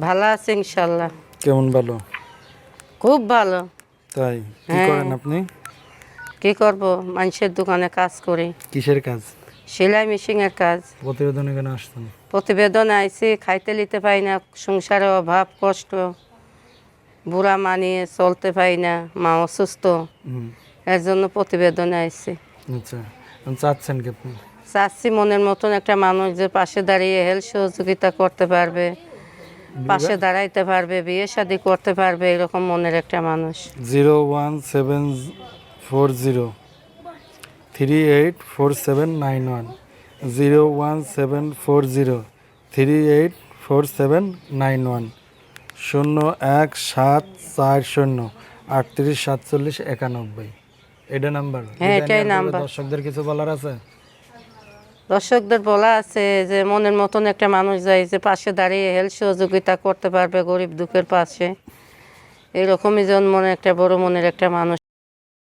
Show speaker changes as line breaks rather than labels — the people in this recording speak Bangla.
ভালো আছে ইনশাল্লাহ।
কেমন ভালো?
খুব ভালো।
তাই কি
হ্যাঁ।
করেন আপনি?
কি করব, মানুষের দোকানে কাজ করি,
কিসের কাজ?
সেলাই মেশিনের কাজ।
প্রতিবেদনে কেন আসতেন?
প্রতিবেদন আইছি, খাইতে নিতে পাই না, সংসারে অভাব কষ্ট, বুড়া মানিয়ে চলতে পাই না, মা অসুস্থ,
হুম,
এর জন্য প্রতিবেদনে আইছি।
আচ্ছা। এখন চাচ্ছেন কি আপনি?
চাচ্ছি মনের মতন একটা মানুষ যে পাশে দাঁড়িয়ে হেল্প সহযোগিতা করতে পারবে, পাশে দাঁড়াইতে পারবে, বিয়ে শাদি করতে পারবে, এরকম মনের একটা মানুষ।
01740384791, 01740384791, 01740384791। এটা নাম্বার?
হ্যাঁ, এটাই নাম্বার।
দর্শকদের কিছু বলার আছে?
দর্শকদের বলা আছে যে মনের মতন একটা মানুষ যায় যে পাশে দাঁড়িয়ে হেল্প সহযোগিতা করতে পারবে গরিব দুঃখের পাশে, এরকমই জন মনে একটা বড় মনের একটা মানুষ।